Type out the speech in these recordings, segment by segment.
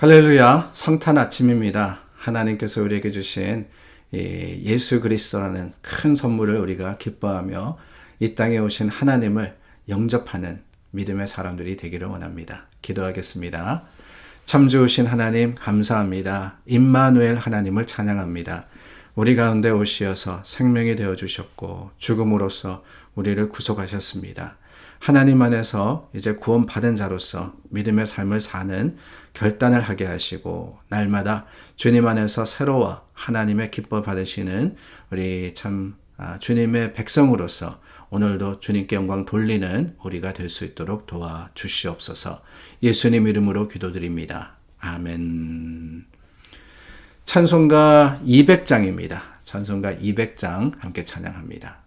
할렐루야, 성탄 아침입니다. 하나님께서 우리에게 주신 예수 그리스도라는 큰 선물을 우리가 기뻐하며 이 땅에 오신 하나님을 영접하는 믿음의 사람들이 되기를 원합니다. 기도하겠습니다. 참 좋으신 하나님 감사합니다. 임마누엘 하나님을 찬양합니다. 우리 가운데 오시어서 생명이 되어 주셨고 죽음으로써 우리를 구속하셨습니다. 하나님 안에서 이제 구원받은 자로서 믿음의 삶을 사는 결단을 하게 하시고 날마다 주님 안에서 새로워 하나님의 기뻐 받으시는 우리 참 주님의 백성으로서 오늘도 주님께 영광 돌리는 우리가 될 수 있도록 도와주시옵소서. 예수님 이름으로 기도드립니다. 아멘. 찬송가 200장입니다. 찬송가 200장 함께 찬양합니다.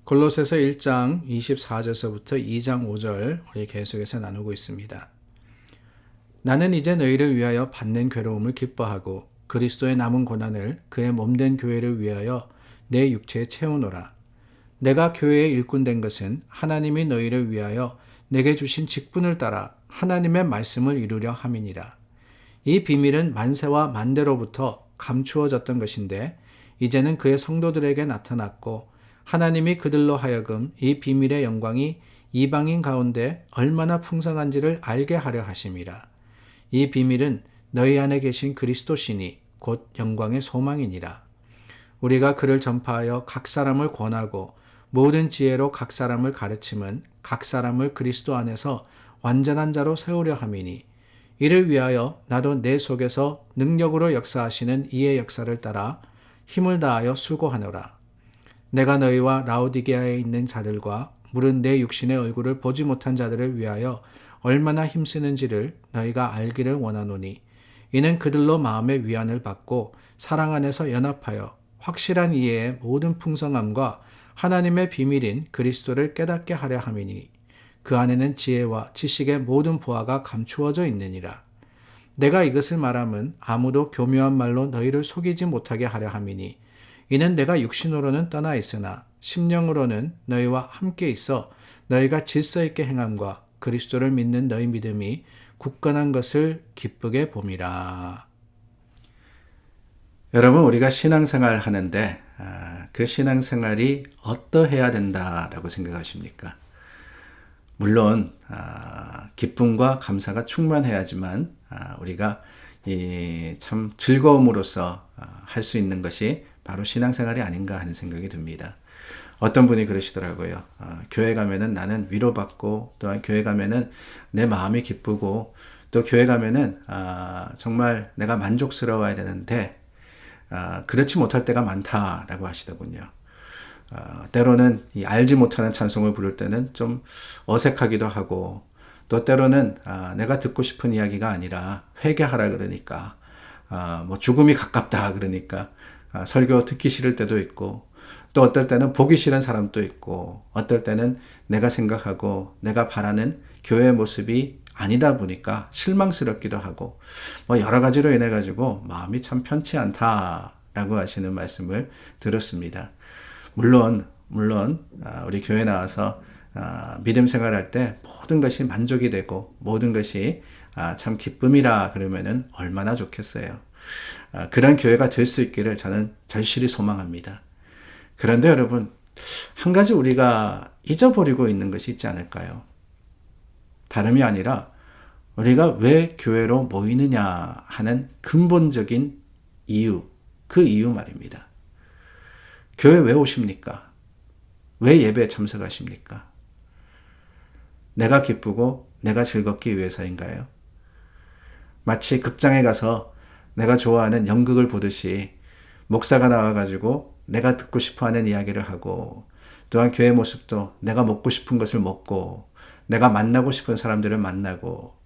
골로새서 1장 24절서부터 2장 5절 우리 계속해서 나누고 있습니다. 나는 이제 너희를 위하여 받는 괴로움을 기뻐하고 그리스도의 남은 고난을 그의 몸된 교회를 위하여 내 육체에 채우노라. 내가 교회의 일꾼 된 것은 하나님이 너희를 위하여 내게 주신 직분을 따라 하나님의 말씀을 이루려 함이니라. 이 비밀은 만세와 만대로부터 감추어졌던 것인데 이제는 그의 성도들에게 나타났고 하나님이 그들로 하여금 이 비밀의 영광이 이방인 가운데 얼마나 풍성한지를 알게 하려 하심이라. 이 비밀은 너희 안에 계신 그리스도시니 곧 영광의 소망이니라. 우리가 그를 전파하여 각 사람을 권하고 모든 지혜로 각 사람을 가르침은 각 사람을 그리스도 안에서 완전한 자로 세우려 함이니 이를 위하여 나도 내 속에서 능력으로 역사하시는 이의 역사를 따라 힘을 다하여 수고하노라. 내가 너희와 라오디게아에 있는 자들과 물은 내 육신의 얼굴을 보지 못한 자들을 위하여 얼마나 힘쓰는지를 너희가 알기를 원하노니 이는 그들로 마음의 위안을 받고 사랑 안에서 연합하여 확실한 이해의 모든 풍성함과 하나님의 비밀인 그리스도를 깨닫게 하려 함이니 그 안에는 지혜와 지식의 모든 보화가 감추어져 있느니라. 내가 이것을 말함은 아무도 교묘한 말로 너희를 속이지 못하게 하려 함이니 이는 내가 육신으로는 떠나 있으나 심령으로는 너희와 함께 있어 너희가 질서 있게 행함과 그리스도를 믿는 너희 믿음이 굳건한 것을 기쁘게 봄이라. 여러분, 우리가 신앙생활 하는데 그 신앙생활이 어떠해야 된다라고 생각하십니까? 물론 기쁨과 감사가 충만해야지만 우리가 참 즐거움으로써 할 수 있는 것이 바로 신앙생활이 아닌가 하는 생각이 듭니다. 어떤 분이 그러시더라고요. 교회 가면은 나는 위로받고 또한 교회 가면은 내 마음이 기쁘고 또 교회 가면은 정말 내가 만족스러워야 되는데 그렇지 못할 때가 많다라고 하시더군요. 때로는 알지 못하는 찬송을 부를 때는 좀 어색하기도 하고 또 때로는 내가 듣고 싶은 이야기가 아니라 회개하라 그러니까 뭐 죽음이 가깝다 그러니까 설교 듣기 싫을 때도 있고 또 어떨 때는 보기 싫은 사람도 있고 어떨 때는 내가 생각하고 내가 바라는 교회의 모습이 아니다 보니까 실망스럽기도 하고 뭐 여러 가지로 인해 가지고 마음이 참 편치 않다라고 하시는 말씀을 들었습니다. 물론 우리 교회 나와서 믿음 생활할 때 모든 것이 만족이 되고 모든 것이 참 기쁨이라 그러면은 얼마나 좋겠어요. 그런 교회가 될 수 있기를 저는 절실히 소망합니다. 그런데 여러분, 한 가지 우리가 잊어버리고 있는 것이 있지 않을까요? 다름이 아니라 우리가 왜 교회로 모이느냐 하는 근본적인 이유, 그 이유 말입니다. 교회 왜 오십니까? 왜 예배에 참석하십니까? 내가 기쁘고 내가 즐겁기 위해서인가요? 마치 극장에 가서 내가 좋아하는 연극을 보듯이 목사가 나와가지고 내가 듣고 싶어하는 이야기를 하고 또한 교회 모습도 내가 먹고 싶은 것을 먹고 내가 만나고 싶은 사람들을 만나고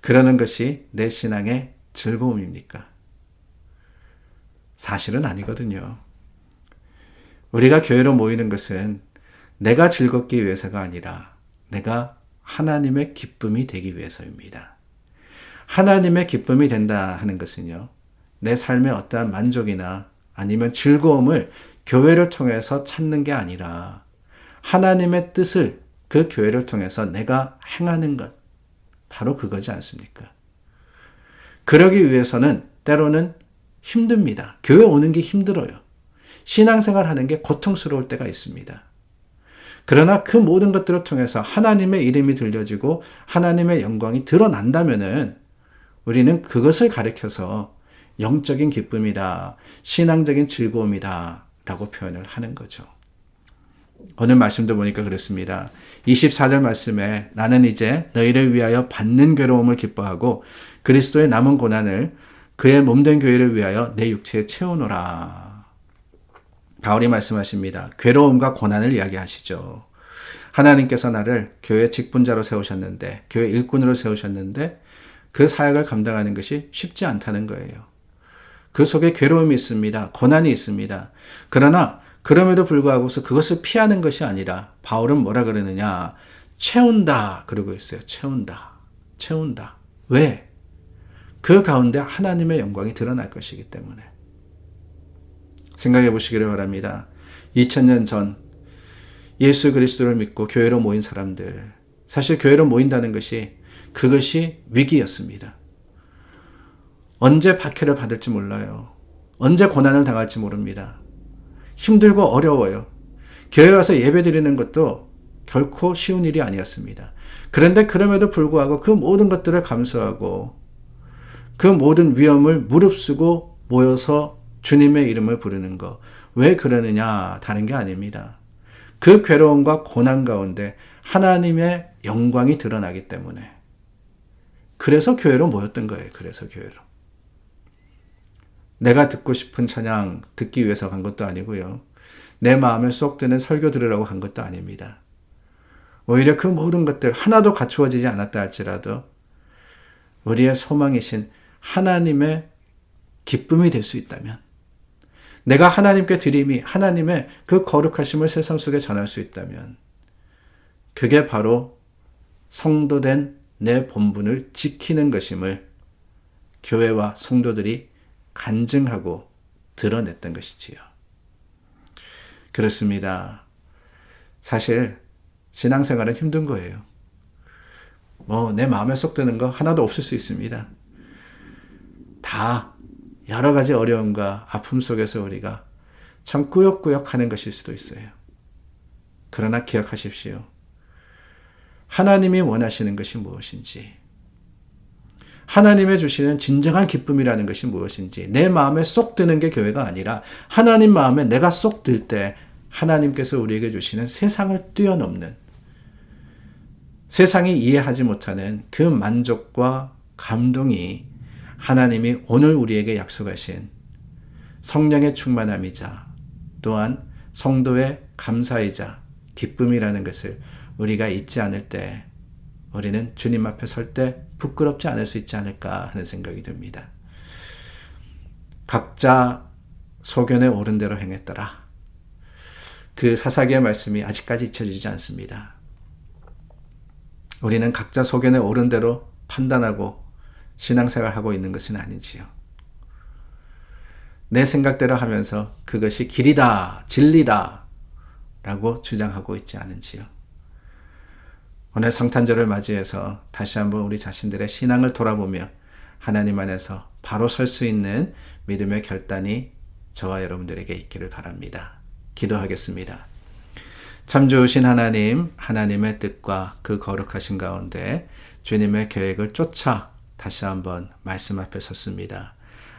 그러는 것이 내 신앙의 즐거움입니까? 사실은 아니거든요. 우리가 교회로 모이는 것은 내가 즐겁기 위해서가 아니라 내가 하나님의 기쁨이 되기 위해서입니다. 하나님의 기쁨이 된다 하는 것은요, 내 삶의 어떠한 만족이나 아니면 즐거움을 교회를 통해서 찾는 게 아니라 하나님의 뜻을 그 교회를 통해서 내가 행하는 것, 바로 그거지 않습니까? 그러기 위해서는 때로는 힘듭니다. 교회 오는 게 힘들어요. 신앙생활 하는 게 고통스러울 때가 있습니다. 그러나 그 모든 것들을 통해서 하나님의 이름이 들려지고 하나님의 영광이 드러난다면은 우리는 그것을 가리켜서 영적인 기쁨이다, 신앙적인 즐거움이다 라고 표현을 하는 거죠. 오늘 말씀도 보니까 그렇습니다. 24절 말씀에 나는 이제 너희를 위하여 받는 괴로움을 기뻐하고 그리스도의 남은 고난을 그의 몸된 교회를 위하여 내 육체에 채우노라. 바울이 말씀하십니다. 괴로움과 고난을 이야기하시죠. 하나님께서 나를 교회 직분자로 세우셨는데, 교회 일꾼으로 세우셨는데 그 사역을 감당하는 것이 쉽지 않다는 거예요. 그 속에 괴로움이 있습니다. 고난이 있습니다. 그러나 그럼에도 불구하고서 그것을 피하는 것이 아니라 바울은 뭐라 그러느냐? 채운다 그러고 있어요. 채운다. 왜? 그 가운데 하나님의 영광이 드러날 것이기 때문에. 생각해 보시기를 바랍니다. 2000년 전 예수 그리스도를 믿고 교회로 모인 사람들, 사실 교회로 모인다는 것이 그것이 위기였습니다. 언제 박해를 받을지 몰라요. 언제 고난을 당할지 모릅니다. 힘들고 어려워요. 교회 와서 예배 드리는 것도 결코 쉬운 일이 아니었습니다. 그런데 그럼에도 불구하고 그 모든 것들을 감수하고 그 모든 위험을 무릅쓰고 모여서 주님의 이름을 부르는 것. 왜 그러느냐? 다른 게 아닙니다. 그 괴로움과 고난 가운데 하나님의 영광이 드러나기 때문에. 그래서 교회로 모였던 거예요. 그래서 교회로. 내가 듣고 싶은 찬양 듣기 위해서 간 것도 아니고요. 내 마음에 쏙 드는 설교 들으라고 간 것도 아닙니다. 오히려 그 모든 것들 하나도 갖추어지지 않았다 할지라도 우리의 소망이신 하나님의 기쁨이 될 수 있다면, 내가 하나님께 드림이 하나님의 그 거룩하심을 세상 속에 전할 수 있다면, 그게 바로 성도된 내 본분을 지키는 것임을 교회와 성도들이 간증하고 드러냈던 것이지요. 그렇습니다. 사실 신앙생활은 힘든 거예요. 내 마음에 쏙 드는 거 하나도 없을 수 있습니다. 다 여러 가지 어려움과 아픔 속에서 우리가 참 꾸역꾸역 하는 것일 수도 있어요. 그러나 기억하십시오. 하나님이 원하시는 것이 무엇인지, 하나님의 주시는 진정한 기쁨이라는 것이 무엇인지, 내 마음에 쏙 드는 게 교회가 아니라 하나님 마음에 내가 쏙 들 때 하나님께서 우리에게 주시는 세상을 뛰어넘는, 세상이 이해하지 못하는 그 만족과 감동이 하나님이 오늘 우리에게 약속하신 성령의 충만함이자 또한 성도의 감사이자 기쁨이라는 것을 우리가 잊지 않을 때 우리는 주님 앞에 설 때 부끄럽지 않을 수 있지 않을까 하는 생각이 듭니다. 각자 소견에 옳은 대로 행했더라. 그 사사기의 말씀이 아직까지 잊혀지지 않습니다. 우리는 각자 소견에 옳은 대로 판단하고 신앙생활하고 있는 것은 아닌지요. 내 생각대로 하면서 그것이 길이다, 진리다 라고 주장하고 있지 않은지요. 오늘 성탄절을 맞이해서 다시 한번 우리 자신들의 신앙을 돌아보며 하나님 안에서 바로 설 수 있는 믿음의 결단이 저와 여러분들에게 있기를 바랍니다. 기도하겠습니다. 참 좋으신 하나님, 하나님의 뜻과 그 거룩하신 가운데 주님의 계획을 쫓아 다시 한번 말씀 앞에 섰습니다.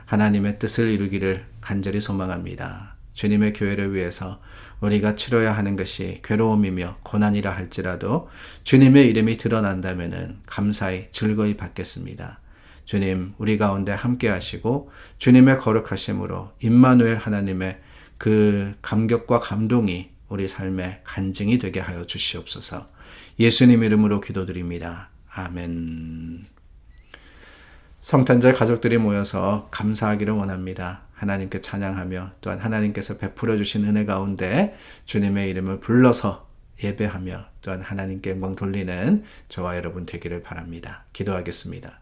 하나님의 뜻을 이루기를 간절히 소망합니다. 주님의 교회를 위해서 우리가 치러야 하는 것이 괴로움이며 고난이라 할지라도 주님의 이름이 드러난다면 감사히 즐거이 받겠습니다. 주님, 우리 가운데 함께 하시고 주님의 거룩하심으로 임마누엘 하나님의 그 감격과 감동이 우리 삶의 간증이 되게 하여 주시옵소서. 예수님 이름으로 기도드립니다. 아멘. 성탄절 가족들이 모여서 감사하기를 원합니다. 하나님께 찬양하며 또한 하나님께서 베풀어 주신 은혜 가운데 주님의 이름을 불러서 예배하며 또한 하나님께 영광 돌리는 저와 여러분 되기를 바랍니다. 기도하겠습니다.